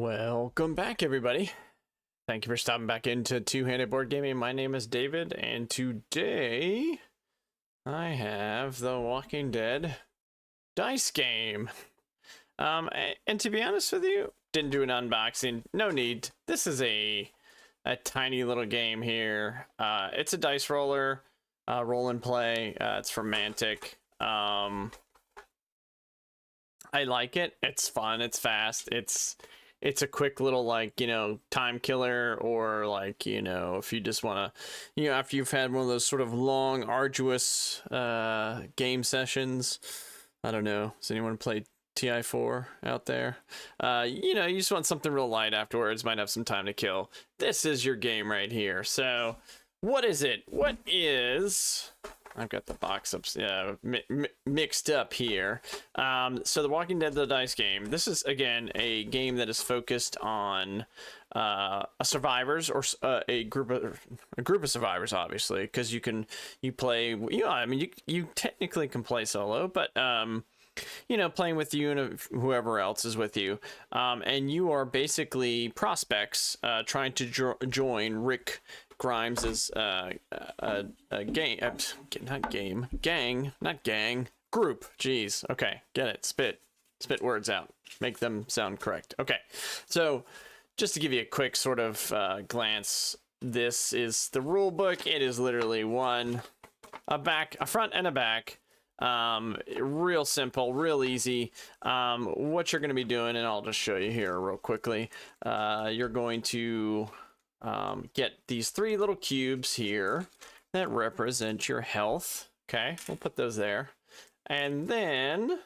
Welcome back, everybody. Thank you for stopping back into Two-Handed Board Gaming. My name is David, and today I have the Walking Dead dice game. And to be honest with you, didn't do an unboxing. No need. This is a tiny little game here. It's a dice roller, roll and play. It's from Mantic. I like it. It's fun. It's fast. It's a quick little, like, you know, time killer, or like, you know, if you just want to, you know, after you've had one of those sort of long, arduous game sessions. I don't know. Does anyone play TI4 out there? You know, you just want something real light afterwards. Might have some time to kill. This is your game right here. So what is it? What is... I've got the box up, mixed up here. So the Walking Dead, the dice game. This is, again, a game that is focused on survivors, or a group of survivors, obviously, because you play. You know, I mean, you technically can play solo, but you know, playing with you and whoever else is with you, and you are basically prospects trying to join Rick Grimes's gang, group. Jeez. Okay, get it. Spit words out. Make them sound correct. Okay, so just to give you a quick sort of glance, this is the rule book. It is literally a front and a back. Real simple, real easy. What you're going to be doing, and I'll just show you here real quickly. You're going to get these three little cubes here that represent your health. Okay, we'll put those there. And then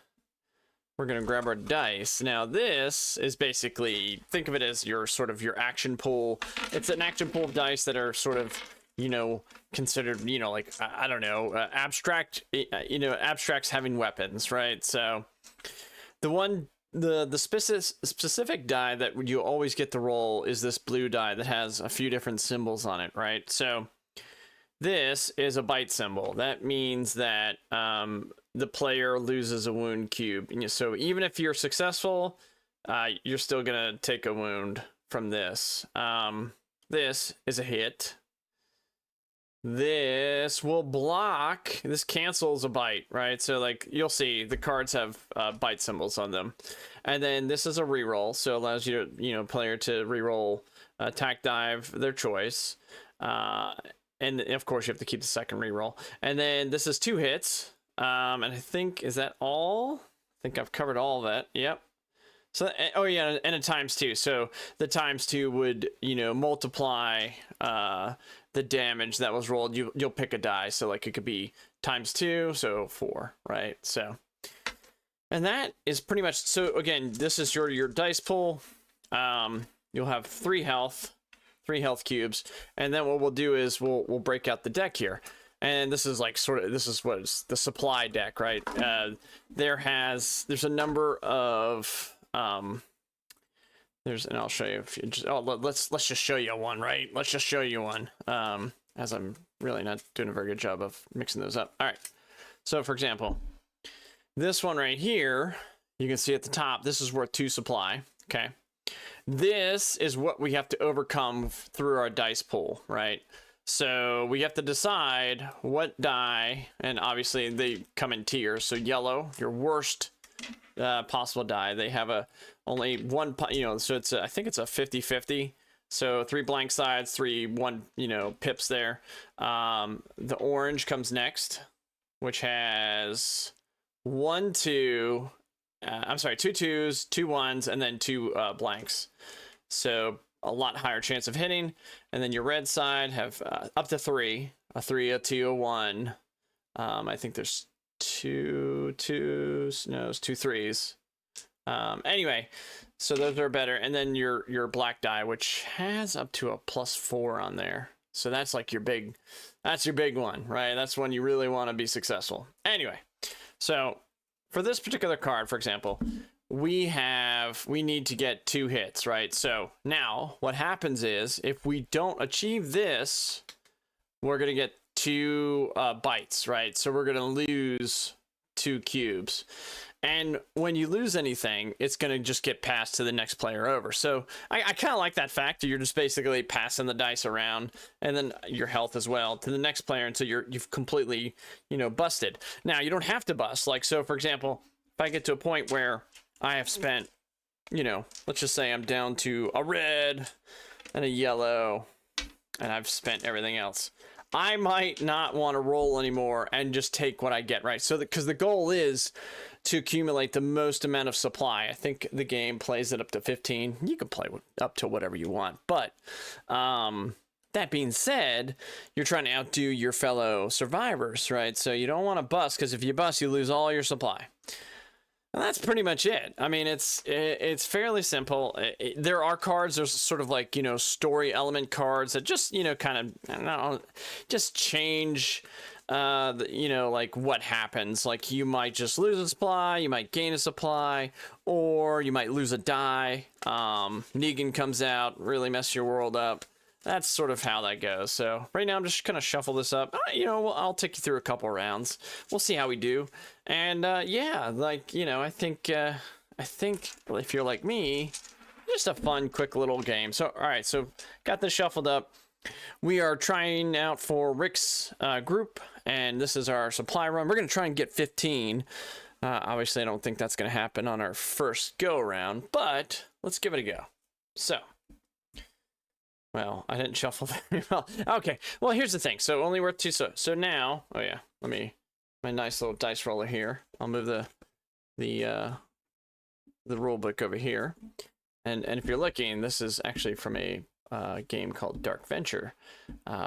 we're going to grab our dice. Now this is basically, think of it as your sort of your action pool. It's an action pool of dice that are sort of, you know, considered, you know, like, I don't know, abstract, you know, abstracts having weapons, right? So the specific die that you always get to roll is this blue die that has a few different symbols on it, right? So this is a bite symbol. That means that the player loses a wound cube. And so even if you're successful, you're still gonna take a wound from this. This is a hit. This will block. This cancels a bite, right? So like you'll see the cards have bite symbols on them. And then this is a reroll, so it allows you to, you know, player to reroll attack, dive, their choice. And of course you have to keep the second reroll. And then this is 2 hits. And I think, is that all? I think I've covered all of that. Yep. So, oh yeah, and a ×2. So the ×2 would, you know, multiply the damage that was rolled. You'll pick a die. So like it could be ×2, so 4, right? So, and that is pretty much, so again, this is your dice pool. You'll have 3 health cubes. And then what we'll do is we'll break out the deck here. And this is like this is what is the supply deck, right? There's a number of and I'll show you. If you just, let's just show you one, right? Let's just show you one. As I'm really not doing a very good job of mixing those up. All right. So for example, this one right here, you can see at the top, this is worth 2 supply. Okay. This is what we have to overcome through our dice pool, right? So we have to decide what die, and obviously they come in tiers. So yellow, your worst possible die. They have only one, you know, so it's I think it's a 50-50. So 3 blank sides, 1, you know, pips there. The orange comes next, which has 1, 2. I'm sorry, 2 2s, 2 1s, and then 2 blanks. So a lot higher chance of hitting. And then your red side have up to 3, a 3, a 2, a 1. I think there's 2 2s, no, it's 2 3s. Anyway, so those are better. And then your black die, which has up to a +4 on there. So that's like that's your big one, right? That's when you really want to be successful. Anyway, so for this particular card, for example, we need to get 2 hits, right? So now what happens is if we don't achieve this, we're going to get 2 bites, right? So we're going to lose 2 cubes. And when you lose anything, it's going to just get passed to the next player over. So I kind of like that fact. You're just basically passing the dice around, and then your health as well, to the next player until you've completely, busted. Now, you don't have to bust. Like, so for example, if I get to a point where I have spent, let's just say I'm down to a red and a yellow, and I've spent everything else, I might not want to roll anymore and just take what I get, right? So because the goal is to accumulate the most amount of supply. I think the game plays it up to 15. You can play up to whatever you want. But that being said, you're trying to outdo your fellow survivors, right? So you don't want to bust, because if you bust, you lose all your supply. And that's pretty much it. I mean, it's fairly simple. There are cards. There's sort of like, story element cards that just, kind of, I don't know, just change, like what happens. Like you might just lose a supply, you might gain a supply, or you might lose a die. Negan comes out, really mess your world up. That's sort of how that goes. So right now I'm just gonna shuffle this up. I'll take you through a couple rounds. We'll see how we do. And yeah, like, I think if you're like me, just a fun, quick little game. So all right, so got this shuffled up. We are trying out for Rick's group, and this is our supply run. We're gonna try and get 15. Obviously, I don't think that's gonna happen on our first go around, but let's give it a go. So. Well, I didn't shuffle very well. Okay, well, here's the thing. So only worth 2. So now, oh yeah, my nice little dice roller here. I'll move the rule book over here. And if you're looking, this is actually from a game called Dark Venture,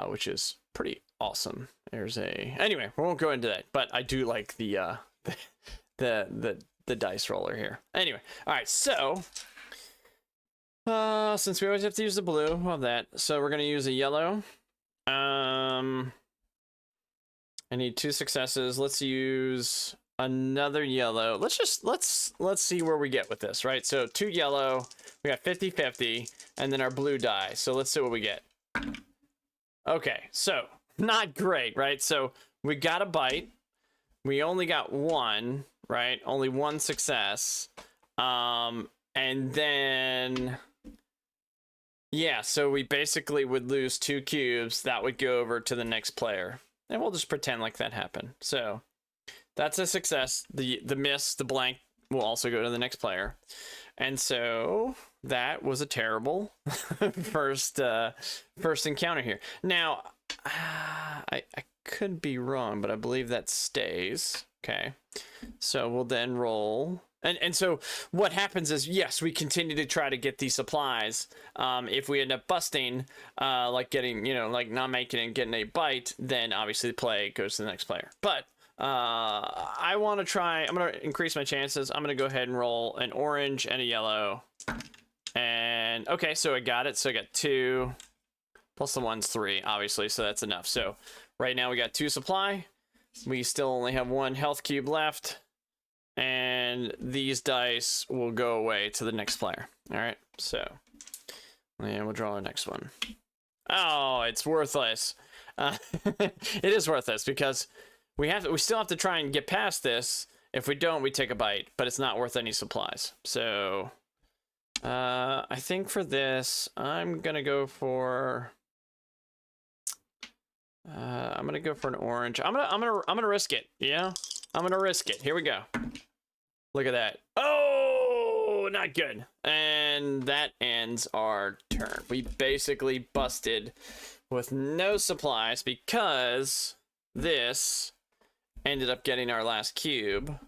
which is pretty awesome. Anyway, we won't go into that, but I do like the dice roller here. Anyway, all right, so since we always have to use the blue, love that. So we're gonna use a yellow. I need 2 successes. Let's use another yellow. Let's see where we get with this, right? So 2 yellow, we got 50-50, and then our blue die. So let's see what we get. Okay, so not great, right? So we got a bite. We only got 1, right? Only 1 success. And then yeah, so we basically would lose 2 cubes. That would go over to the next player. And we'll just pretend like that happened. So that's a success. The miss, the blank, will also go to the next player. And so that was a terrible first encounter here. Now, I could be wrong, but I believe that stays. Okay. So we'll then roll. And so what happens is, yes, we continue to try to get these supplies. If we end up busting, like getting, like not making it and getting a bite, then obviously the play goes to the next player. But I want to try, I'm going to increase my chances. I'm going to go ahead and roll an orange and a yellow. And okay, so I got it. So I got 2 plus the 1's 3, obviously. So that's enough. So right now we got 2 supply. We still only have 1 health cube left. And these dice will go away to the next player. All right, so and we'll draw our next one. Oh, it's worthless. It is worthless because we still have to try and get past this. If we don't, we take a bite, but it's not worth any supplies. So I think for this, I'm gonna go for an orange. I'm gonna risk it. Yeah. I'm gonna risk it. Here we go. Look at that. Oh, not good. And that ends our turn. We basically busted with no supplies because this ended up getting our last cube,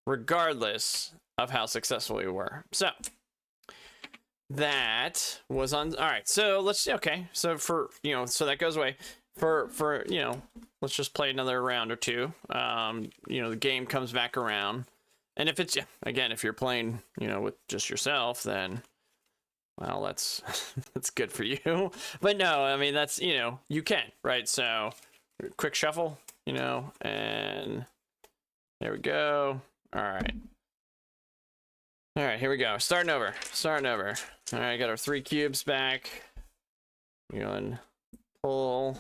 regardless of how successful we were. So that was on. All right. So let's. Okay. So so that goes away. For let's just play another round or 2. The game comes back around, and if it's again, if you're playing with just yourself, then well, that's that's good for you. But no, I mean that's you can, right? So quick shuffle, and there we go. All right, here we go. Starting over. All right, got our 3 cubes back. We're going pull.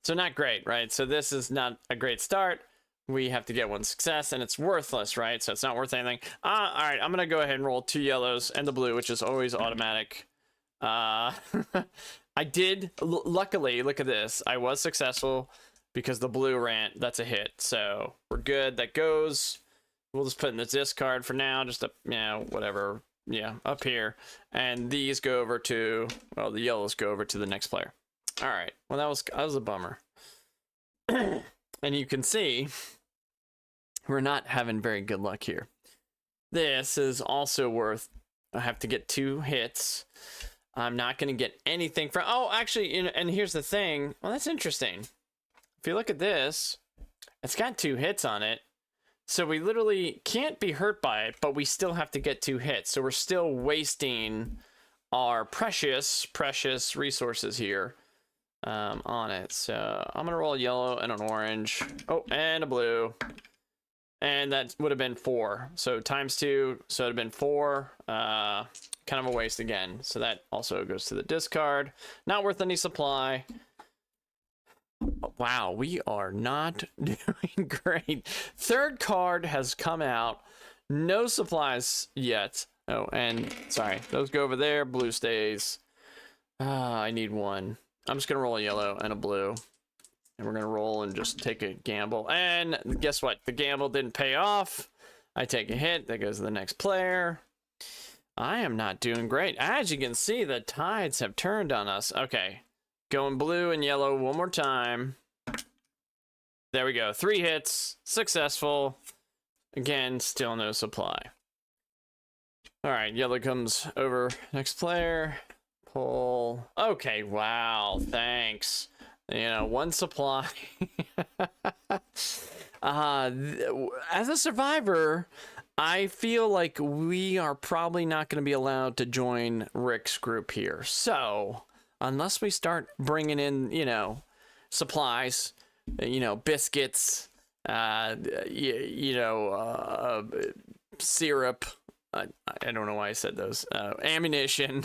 So not great, right? So this is not a great start, we have to get one success, and it's worthless, right? So it's not worth anything. All right, I'm gonna go ahead and roll 2 yellows and the blue, which is always automatic. I did, luckily, look at this. I was successful because the blue rant, that's a hit. So we're good. That goes. We'll just put in the discard for now, just up, whatever. Yeah, up here. And these go over to, well, the yellows go over to the next player. All right. Well, that was a bummer. And you can see we're not having very good luck here. This is also worth, I have to get 2 hits. I'm not going to get anything from, oh, actually, and here's the thing. Well, that's interesting. If you look at this, it's got 2 hits on it. So we literally can't be hurt by it, but we still have to get 2 hits. So we're still wasting our precious resources here on it. So I'm going to roll a yellow and an orange. Oh, and a blue. And that would have been 4. So times 2, so it would have been 4. Kind of a waste again. So that also goes to the discard. Not worth any supply. Wow, we are not doing great. 3rd card has come out. No supplies yet. Oh, and sorry, those go over there. Blue stays. I need 1. I'm just gonna roll a yellow and a blue, and we're gonna roll and just take a gamble. And guess what? The gamble didn't pay off. I take a hit. That goes to the next player. I am not doing great. As you can see, the tides have turned on us. Okay. Going blue and yellow one more time. There we go. 3 hits. Successful. Again, still no supply. All right, yellow comes over. Next player. Pull. Okay, wow. Thanks. 1 supply. As a survivor, I feel like we are probably not going to be allowed to join Rick's group here. So unless we start bringing in, supplies, biscuits, syrup. I don't know why I said those. Ammunition.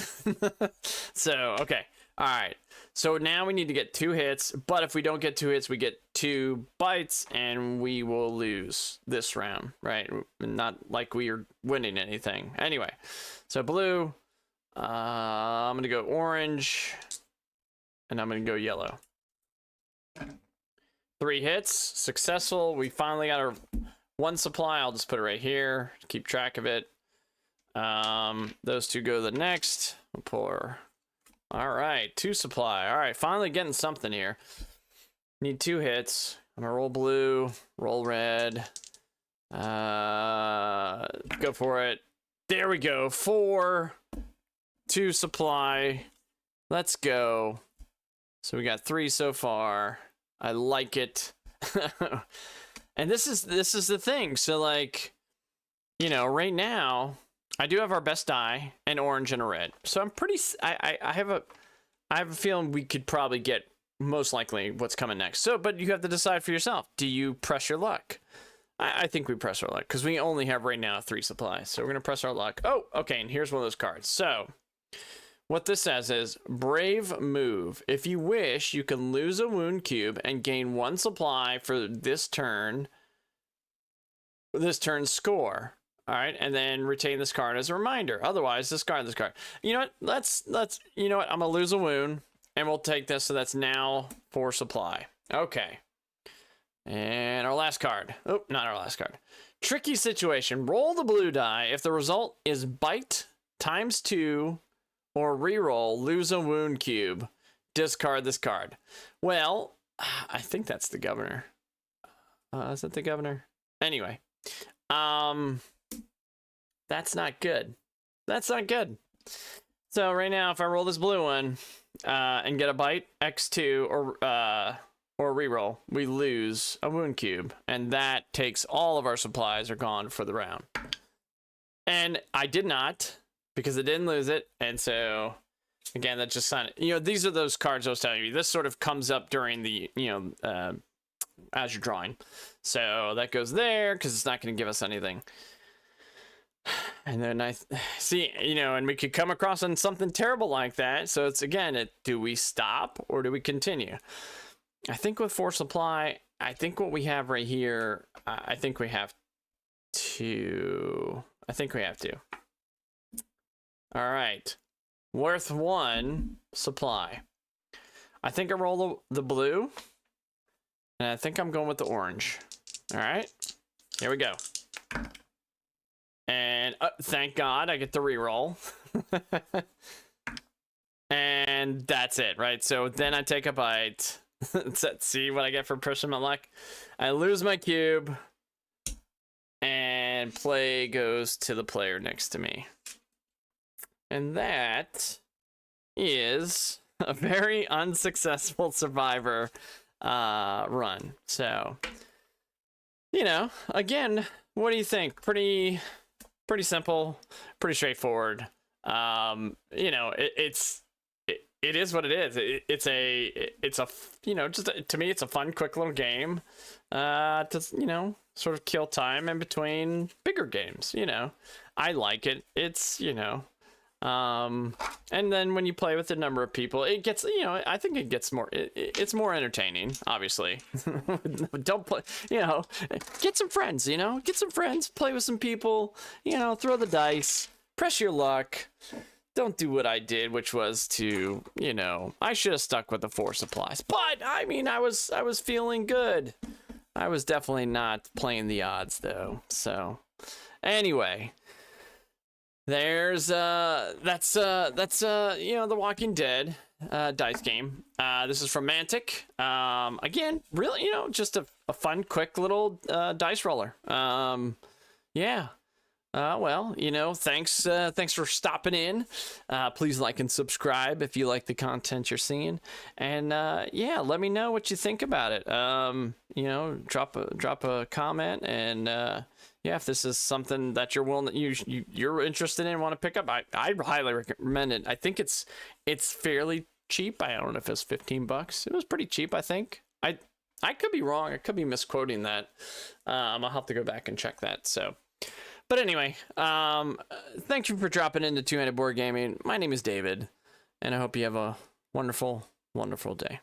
So, okay. All right. So now we need to get 2 hits, but if we don't get 2 hits, we get 2 bites, and we will lose this round, right? Not like we are winning anything. Anyway, so blue. I'm gonna go orange, and I'm gonna go yellow. 3 hits, successful. We finally got our 1 supply. I'll just put it right here. Keep track of it. Those 2 go to the next. We'll pour. All right, 2 supply. All right, finally getting something here. Need 2 hits. I'm gonna roll blue, roll red. Go for it. There we go. 4. 2 supply. Let's go. So we got 3 so far. I like it. And this is the thing. So like, right now I do have our best die, an orange and a red. So I'm pretty, I have a feeling we could probably get most likely what's coming next. So, but you have to decide for yourself. Do you press your luck? I think we press our luck because we only have right now 3 supplies. So we're going to press our luck. Oh, okay. And here's one of those cards. So what this says is brave move. If you wish, you can lose a wound cube and gain 1 supply for this turn's score. All right. And then retain this card as a reminder. Otherwise, discard this card. You know what? Let's, I'm going to lose a wound and we'll take this. So that's now 4 supply. Okay. And our last card. Oh, not our last card. Tricky situation. Roll the blue die. If the result is bite times 2 or reroll, lose a wound cube, discard this card. Well, I think that's the governor. Is that the governor? Anyway, that's not good. That's not good. So right now, if I roll this blue one and get a bite, X2 or reroll, we lose a wound cube, and that takes all of our supplies are gone for the round. And I did not, because I didn't lose it, and so again, that just sounded, these are those cards I was telling you. This sort of comes up during the, as you're drawing. So that goes there because it's not going to give us anything. And then I see, and we could come across on something terrible like that. So it's again, do we stop or do we continue? I think with 4 supply, I think what we have right here, I think we have to. All right. Worth 1 supply. I think I roll the blue. And I think I'm going with the orange. All right. Here we go. And thank God I get the reroll. And that's it, right? So then I take a bite. Let's see what I get for pushing my luck. I lose my cube. And play goes to the player next to me. And that is a very unsuccessful Survivor run. So, you know, again, what do you think? Pretty simple, pretty straightforward. You know, it is what it is. It's a you know, just to me, it's a fun, quick little game to, you know, sort of kill time in between bigger games. You know, I like it. It's, you know, and then when you play with a number of people, it gets, you know, I think it gets more, it's more entertaining, obviously. Don't play, you know, get some friends, you know, play with some people, you know, throw the dice, press your luck. Don't do what I did, which was to, you know, I should have stuck with the 4 supplies. But I mean, I was feeling good. I was definitely not playing the odds though. So anyway, there's that's you know, the Walking Dead dice game. This is from Mantic. Again, really, you know, just a fun, quick little dice roller. Yeah. Well, you know, thanks for stopping in. Please like and subscribe if you like the content you're seeing, and yeah, let me know what you think about it. You know, drop a comment, and yeah, if this is something that you're willing, you're interested in and want to pick up, I highly recommend it. I think it's fairly cheap. I don't know if it's $15. It was pretty cheap, I think. I could be wrong. I could be misquoting that. I'll have to go back and check that. So. But anyway, thank you for dropping into Two-Handed Board Gaming. My name is David, and I hope you have a wonderful, wonderful day.